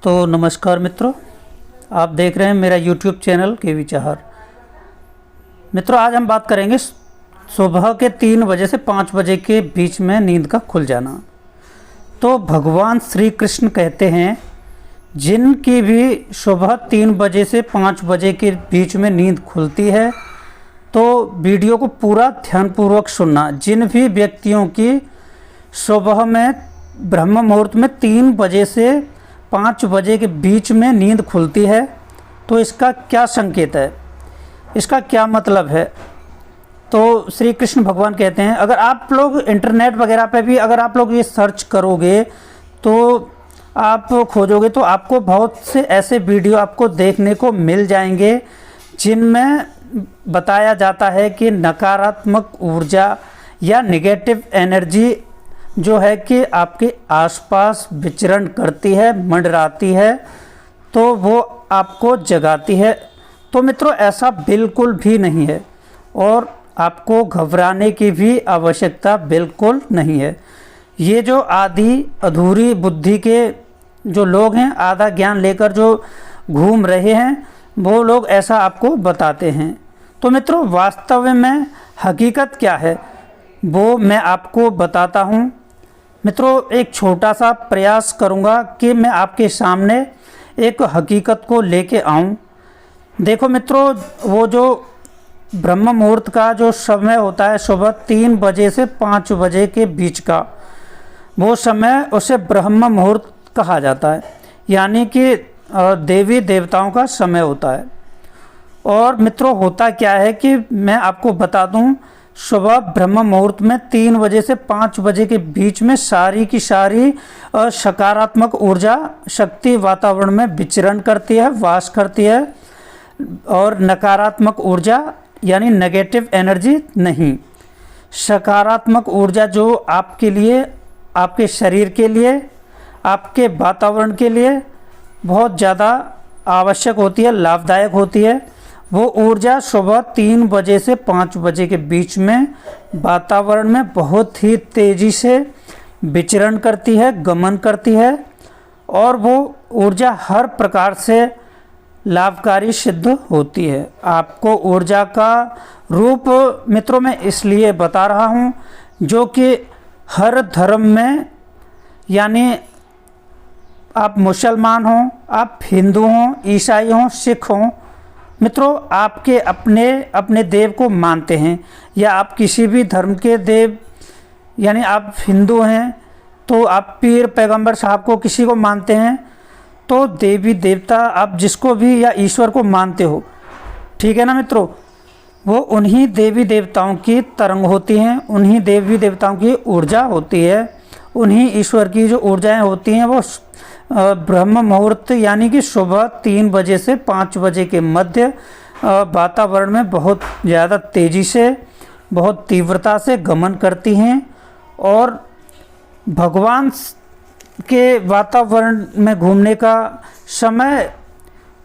तो नमस्कार मित्रों, आप देख रहे हैं मेरा YouTube चैनल केवी चाहर। मित्रों, आज हम बात करेंगे सुबह के 3 बजे से 5 बजे के बीच में नींद का खुल जाना। तो भगवान श्री कृष्ण कहते हैं, जिनकी भी सुबह 3 बजे से 5 बजे के बीच में नींद खुलती है तो वीडियो को पूरा ध्यानपूर्वक सुनना। जिन भी व्यक्तियों की सुबह में ब्रह्म मुहूर्त में 3 बजे से 5 बजे के बीच में नींद खुलती है तो इसका क्या संकेत है, इसका क्या मतलब है। तो श्री कृष्ण भगवान कहते हैं, अगर आप लोग इंटरनेट वगैरह पे भी अगर आप लोग ये सर्च करोगे तो आप खोजोगे तो आपको बहुत से ऐसे वीडियो आपको देखने को मिल जाएंगे जिनमें बताया जाता है कि नकारात्मक ऊर्जा या नेगेटिव एनर्जी जो है कि आपके आसपास विचरण करती है, मंडराती है, तो वो आपको जगाती है। तो मित्रों, ऐसा बिल्कुल भी नहीं है और आपको घबराने की भी आवश्यकता बिल्कुल नहीं है। ये जो आधी अधूरी बुद्धि के जो लोग हैं, आधा ज्ञान लेकर जो घूम रहे हैं, वो लोग ऐसा आपको बताते हैं। तो मित्रों, वास्तव में हकीकत क्या है वो मैं आपको बताता हूँ। मित्रों, एक छोटा सा प्रयास करूँगा कि मैं आपके सामने एक हकीकत को लेके आऊँ। देखो मित्रों, वो जो ब्रह्म मुहूर्त का जो समय होता है सुबह 3 बजे से 5 बजे के बीच का, वो समय उसे ब्रह्म मुहूर्त कहा जाता है, यानी कि देवी देवताओं का समय होता है। और मित्रों, होता क्या है कि मैं आपको बता दूं, सुबह ब्रह्म मुहूर्त में 3 बजे से 5 बजे के बीच में सारी की सारी सकारात्मक ऊर्जा शक्ति वातावरण में विचरण करती है, वास करती है, और नकारात्मक ऊर्जा यानी नेगेटिव एनर्जी नहीं। सकारात्मक ऊर्जा जो आपके लिए, आपके शरीर के लिए, आपके वातावरण के लिए बहुत ज़्यादा आवश्यक होती है, लाभदायक होती है, वो ऊर्जा सुबह 3 बजे से 5 बजे के बीच में वातावरण में बहुत ही तेज़ी से विचरण करती है, गमन करती है, और वो ऊर्जा हर प्रकार से लाभकारी सिद्ध होती है। आपको ऊर्जा का रूप मित्रों मैं इसलिए बता रहा हूँ जो कि हर धर्म में, यानी आप मुसलमान हों, आप हिंदू हों, ईसाई हों, सिख हों, मित्रों आपके अपने अपने देव को मानते हैं, या आप किसी भी धर्म के देव, यानी आप हिंदू हैं तो आप पीर पैगंबर साहब को किसी को मानते हैं, तो देवी देवता आप जिसको भी या ईश्वर को मानते हो, ठीक है ना मित्रों, वो उन्हीं देवी देवताओं की तरंग होती हैं, उन्हीं देवी देवताओं की ऊर्जा होती है, उन्हीं ईश्वर की जो ऊर्जाएं होती हैं वो ब्रह्म मुहूर्त यानी कि सुबह 3 बजे से 5 बजे के मध्य वातावरण में बहुत ज़्यादा तेज़ी से, बहुत तीव्रता से गमन करती हैं। और भगवान के वातावरण में घूमने का समय,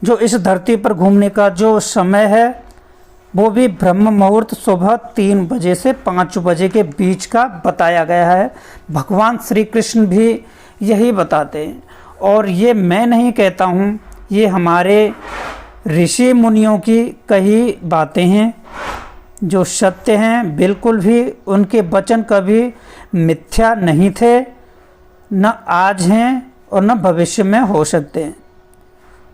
जो इस धरती पर घूमने का जो समय है, वो भी ब्रह्म मुहूर्त सुबह 3 बजे से 5 बजे के बीच का बताया गया है। भगवान श्री कृष्ण भी यही बताते हैं, और ये मैं नहीं कहता हूँ, ये हमारे ऋषि मुनियों की कही बातें हैं जो सत्य हैं। बिल्कुल भी उनके वचन कभी मिथ्या नहीं थे, न आज हैं और न भविष्य में हो सकते हैं।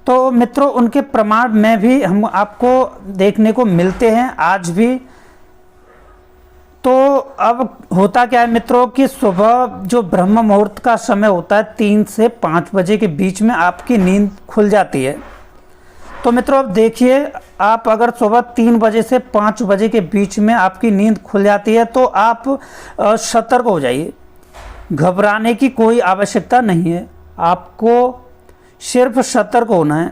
तो मित्रों, उनके प्रमाण में भी हम आपको देखने को मिलते हैं आज भी। तो अब होता क्या है मित्रों कि सुबह जो ब्रह्म मुहूर्त का समय होता है 3 से 5 बजे के बीच में आपकी नींद खुल जाती है। तो मित्रों, अब देखिए, आप अगर सुबह 3 बजे से 5 बजे के बीच में आपकी नींद खुल जाती है तो आप सतर्क हो जाइए, घबराने की कोई आवश्यकता नहीं है, आपको सिर्फ सतर्क होना है।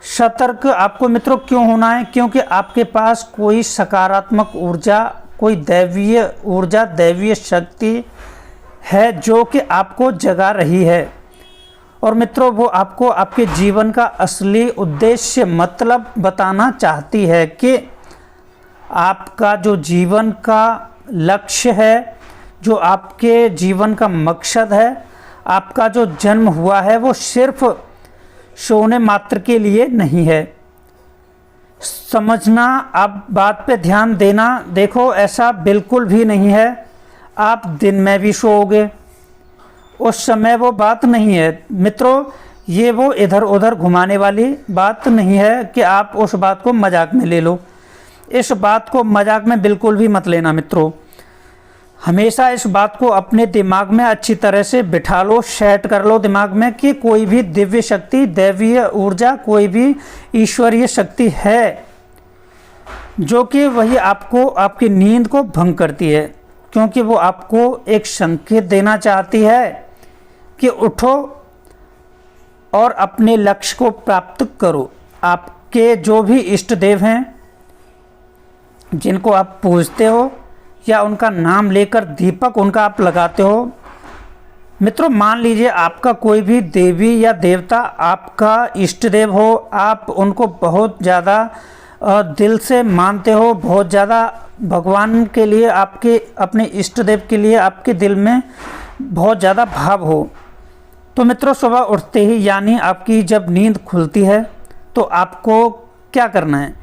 सतर्क आपको मित्रों क्यों होना है? क्योंकि आपके पास कोई सकारात्मक ऊर्जा, कोई दैवीय ऊर्जा, दैवीय शक्ति है जो कि आपको जगा रही है। और मित्रों, वो आपको आपके जीवन का असली उद्देश्य, मतलब बताना चाहती है कि आपका जो जीवन का लक्ष्य है, जो आपके जीवन का मकसद है, आपका जो जन्म हुआ है, वो सिर्फ सोने मात्र के लिए नहीं है। समझना, आप बात पे ध्यान देना। देखो, ऐसा बिल्कुल भी नहीं है आप दिन में भी सोओगे, उस समय वो बात नहीं है मित्रों। ये वो इधर उधर घुमाने वाली बात नहीं है कि आप उस बात को मजाक में ले लो। इस बात को मजाक में बिल्कुल भी मत लेना मित्रों। हमेशा इस बात को अपने दिमाग में अच्छी तरह से बिठा लो, सेट कर लो दिमाग में कि कोई भी दिव्य शक्ति, दैवीय ऊर्जा, कोई भी ईश्वरीय शक्ति है जो कि वही आपको, आपकी नींद को भंग करती है, क्योंकि वो आपको एक संकेत देना चाहती है कि उठो और अपने लक्ष्य को प्राप्त करो। आपके जो भी इष्ट देव हैं, जिनको आप पूजते हो या उनका नाम लेकर दीपक उनका आप लगाते हो मित्रों, मान लीजिए आपका कोई भी देवी या देवता आपका इष्ट देव हो, आप उनको बहुत ज़्यादा दिल से मानते हो, बहुत ज़्यादा भगवान के लिए, आपके अपने इष्ट देव के लिए आपके दिल में बहुत ज़्यादा भाव हो, तो मित्रों सुबह उठते ही यानी आपकी जब नींद खुलती है तो आपको क्या करना है?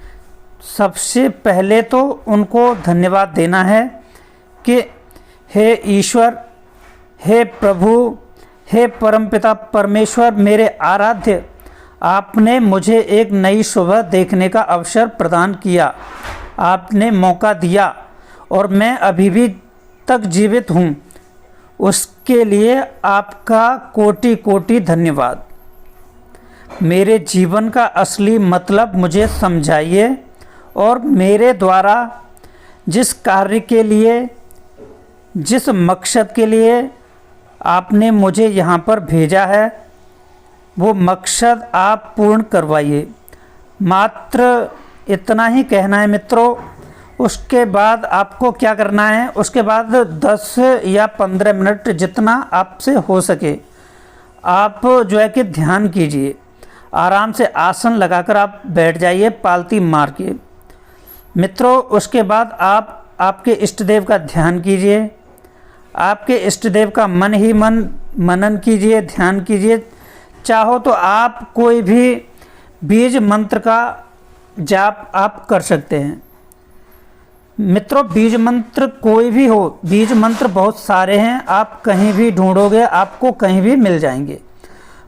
सबसे पहले तो उनको धन्यवाद देना है कि हे ईश्वर, हे प्रभु, हे परमपिता परमेश्वर, मेरे आराध्य, आपने मुझे एक नई सुबह देखने का अवसर प्रदान किया, आपने मौका दिया और मैं अभी भी तक जीवित हूँ, उसके लिए आपका कोटि कोटि धन्यवाद। मेरे जीवन का असली मतलब मुझे समझाइए और मेरे द्वारा जिस कार्य के लिए, जिस मकसद के लिए आपने मुझे यहाँ पर भेजा है, वो मकसद आप पूर्ण करवाइए। मात्र इतना ही कहना है मित्रों। उसके बाद आपको क्या करना है? उसके बाद 10 या 15 मिनट जितना आपसे हो सके आप जो है कि ध्यान कीजिए। आराम से आसन लगाकर आप बैठ जाइए पालती मार के मित्रों। उसके बाद आप आपके इष्ट देव का ध्यान कीजिए, आपके इष्ट देव का मन ही मन मनन कीजिए, ध्यान कीजिए। चाहो तो आप कोई भी बीज मंत्र का जाप आप कर सकते हैं मित्रों। बीज मंत्र कोई भी हो, बीज मंत्र बहुत सारे हैं, आप कहीं भी ढूंढोगे आपको कहीं भी मिल जाएंगे।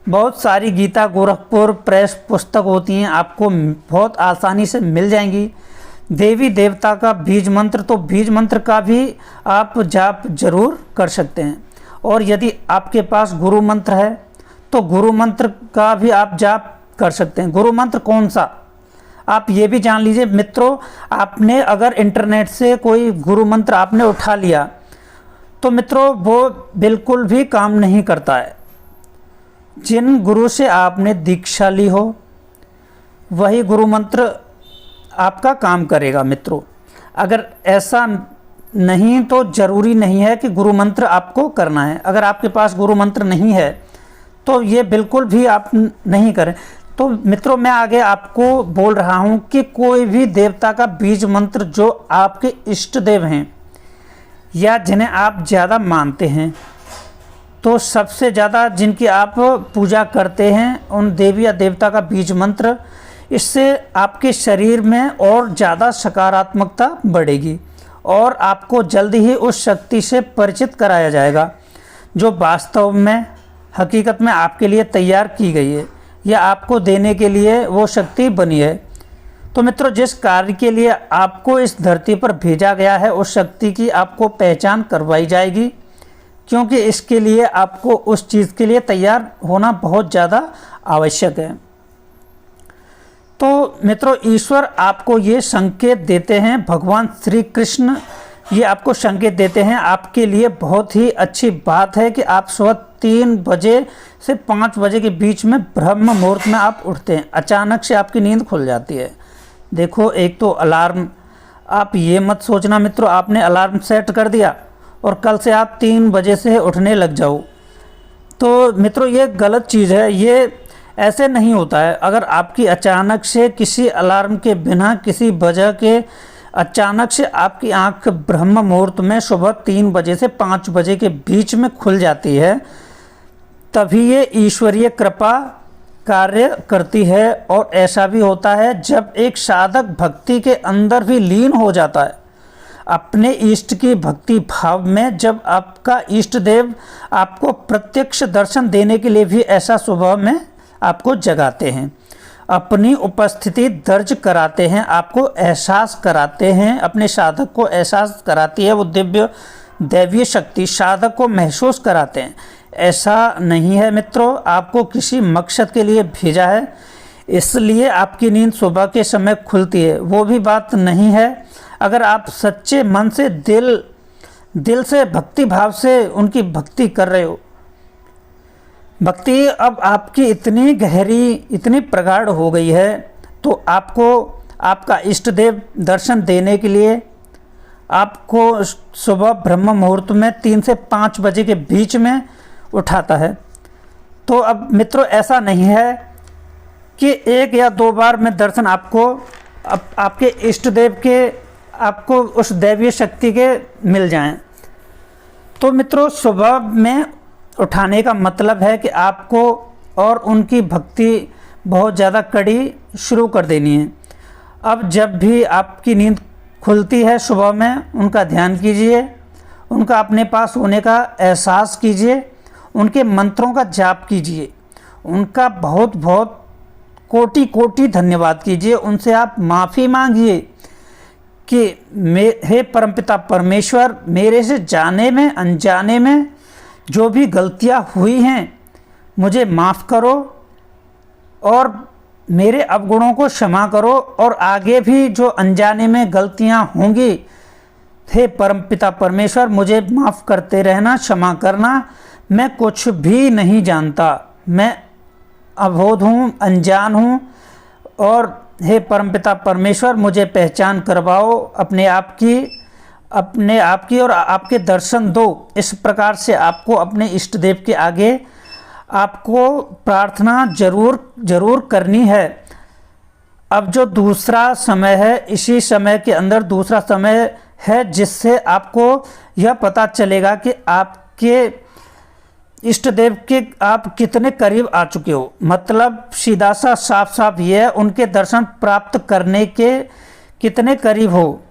बहुत सारी गीता गोरखपुर प्रेस पुस्तक होती हैं, आपको बहुत आसानी से मिल जाएंगी। देवी देवता का बीज मंत्र, तो बीज मंत्र का भी आप जाप जरूर कर सकते हैं। और यदि आपके पास गुरु मंत्र है तो गुरु मंत्र का भी आप जाप कर सकते हैं। गुरु मंत्र कौन सा, आप ये भी जान लीजिए मित्रों। आपने अगर इंटरनेट से कोई गुरु मंत्र आपने उठा लिया तो मित्रों वो बिल्कुल भी काम नहीं करता है। जिन गुरु से आपने दीक्षा ली हो वही गुरु मंत्र आपका काम करेगा मित्रों। अगर ऐसा नहीं तो ज़रूरी नहीं है कि गुरु मंत्र आपको करना है। अगर आपके पास गुरु मंत्र नहीं है तो ये बिल्कुल भी आप नहीं करें। तो मित्रों मैं आगे आपको बोल रहा हूँ कि कोई भी देवता का बीज मंत्र जो आपके इष्ट देव हैं या जिन्हें आप ज़्यादा मानते हैं, तो सबसे ज़्यादा जिनकी आप पूजा करते हैं उन देवी या देवता का बीज मंत्र, इससे आपके शरीर में और ज़्यादा सकारात्मकता बढ़ेगी और आपको जल्दी ही उस शक्ति से परिचित कराया जाएगा जो वास्तव में हकीकत में आपके लिए तैयार की गई है या आपको देने के लिए वो शक्ति बनी है। तो मित्रों जिस कार्य के लिए आपको इस धरती पर भेजा गया है उस शक्ति की आपको पहचान करवाई जाएगी, क्योंकि इसके लिए आपको उस चीज़ के लिए तैयार होना बहुत ज़्यादा आवश्यक है। तो मित्रों ईश्वर आपको ये संकेत देते हैं, भगवान श्री कृष्ण ये आपको संकेत देते हैं। आपके लिए बहुत ही अच्छी बात है कि आप सुबह 3 बजे से 5 बजे के बीच में ब्रह्म मुहूर्त में आप उठते हैं, अचानक से आपकी नींद खुल जाती है। देखो एक तो अलार्म, आप ये मत सोचना मित्रों आपने अलार्म सेट कर दिया और कल से आप 3 बजे से उठने लग जाओ, तो मित्रों ये गलत चीज़ है। ये ऐसे नहीं होता है। अगर आपकी अचानक से किसी अलार्म के बिना किसी वजह के अचानक से आपकी आंख ब्रह्म मुहूर्त में सुबह 3 बजे से 5 बजे के बीच में खुल जाती है, तभी ये ईश्वरीय कृपा कार्य करती है। और ऐसा भी होता है जब एक साधक भक्ति के अंदर भी लीन हो जाता है, अपने इष्ट की भक्ति भाव में, जब आपका इष्ट देव आपको प्रत्यक्ष दर्शन देने के लिए भी ऐसा स्वभाव में आपको जगाते हैं, अपनी उपस्थिति दर्ज कराते हैं, आपको एहसास कराते हैं, अपने साधक को एहसास कराती है वो दिव्य दैवीय शक्ति, साधक को महसूस कराते हैं। ऐसा नहीं है मित्रों, आपको किसी मकसद के लिए भेजा है, इसलिए आपकी नींद सुबह के समय खुलती है, वो भी बात नहीं है। अगर आप सच्चे मन से दिल से भक्ति भाव से उनकी भक्ति कर रहे हो, भक्ति अब आपकी इतनी गहरी, इतनी प्रगाढ़ हो गई है, तो आपको आपका इष्ट देव दर्शन देने के लिए आपको सुबह ब्रह्म मुहूर्त में 3 से 5 बजे के बीच में उठाता है। तो अब मित्रों ऐसा नहीं है कि 1 या 2 बार में दर्शन आपको आपके इष्ट देव के, आपको उस दैवीय शक्ति के मिल जाएं। तो मित्रों सुबह में उठाने का मतलब है कि आपको और उनकी भक्ति बहुत ज़्यादा कड़ी शुरू कर देनी है। अब जब भी आपकी नींद खुलती है सुबह में, उनका ध्यान कीजिए, उनका अपने पास होने का एहसास कीजिए, उनके मंत्रों का जाप कीजिए, उनका बहुत बहुत कोटि कोटि धन्यवाद कीजिए, उनसे आप माफ़ी मांगिए कि हे परमपिता परमेश्वर, मेरे से जाने में अनजाने में जो भी गलतियां हुई हैं मुझे माफ़ करो और मेरे अवगुणों को क्षमा करो, और आगे भी जो अनजाने में गलतियां होंगी, हे परमपिता परमेश्वर मुझे माफ़ करते रहना, क्षमा करना। मैं कुछ भी नहीं जानता, मैं अबोध हूँ, अनजान हूँ, और हे परमपिता परमेश्वर मुझे पहचान करवाओ अपने आप की और आपके दर्शन दो। इस प्रकार से आपको अपने इष्ट देव के आगे आपको प्रार्थना जरूर करनी है। अब जो दूसरा समय है, इसी समय के अंदर दूसरा समय है जिससे आपको यह पता चलेगा कि आपके इष्ट देव के आप कितने करीब आ चुके हो। मतलब सीधा सा साफ साफ ये है, उनके दर्शन प्राप्त करने के कितने करीब हो।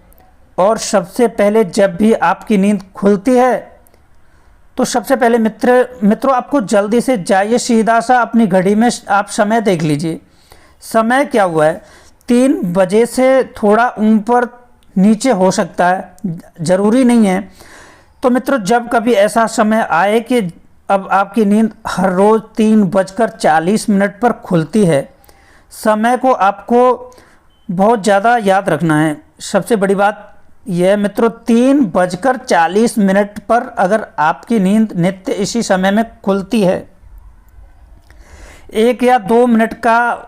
और सबसे पहले जब भी आपकी नींद खुलती है तो सबसे पहले मित्रों आपको जल्दी से जाइए, सीधा सा अपनी घड़ी में आप समय देख लीजिए। समय क्या हुआ है, 3 बजे से थोड़ा ऊपर नीचे हो सकता है, ज़रूरी नहीं है। तो मित्रों जब कभी ऐसा समय आए कि अब आपकी नींद हर रोज़ 3:40 पर खुलती है, समय को आपको बहुत ज़्यादा याद रखना है। सबसे बड़ी बात यह है मित्रों, 3:40 पर अगर आपकी नींद नित्य इसी समय में खुलती है, 1 या 2 मिनट का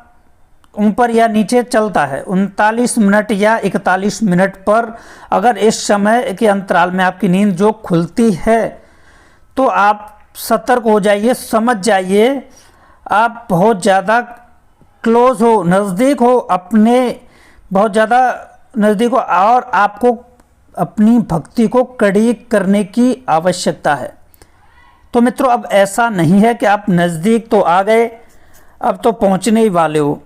ऊपर या नीचे चलता है, 39 मिनट या 41 मिनट पर अगर इस समय के अंतराल में आपकी नींद जो खुलती है, तो आप सतर्क हो जाइए, समझ जाइए आप बहुत ज़्यादा क्लोज हो, नज़दीक हो, अपने बहुत ज़्यादा नज़दीक हो, और आपको अपनी भक्ति को कड़ी करने की आवश्यकता है। तो मित्रों अब ऐसा नहीं है कि आप नज़दीक तो आ गए, अब तो पहुंचने ही वाले हो,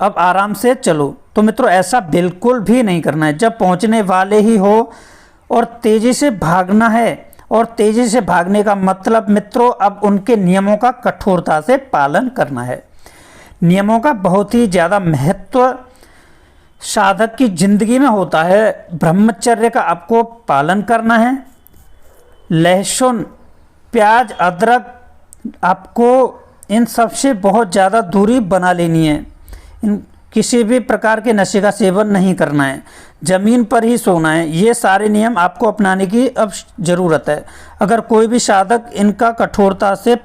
अब आराम से चलो। तो मित्रों ऐसा बिल्कुल भी नहीं करना है। जब पहुंचने वाले ही हो और तेज़ी से भागना है, और तेज़ी से भागने का मतलब मित्रों अब उनके नियमों का कठोरता से पालन करना है। नियमों का बहुत ही ज़्यादा महत्व साधक की जिंदगी में होता है। ब्रह्मचर्य का आपको पालन करना है। लहसुन, प्याज, अदरक, आपको इन सब से बहुत ज़्यादा दूरी बना लेनी है। इन किसी भी प्रकार के नशे का सेवन नहीं करना है, ज़मीन पर ही सोना है। ये सारे नियम आपको अपनाने की अब ज़रूरत है। अगर कोई भी साधक इनका कठोरता से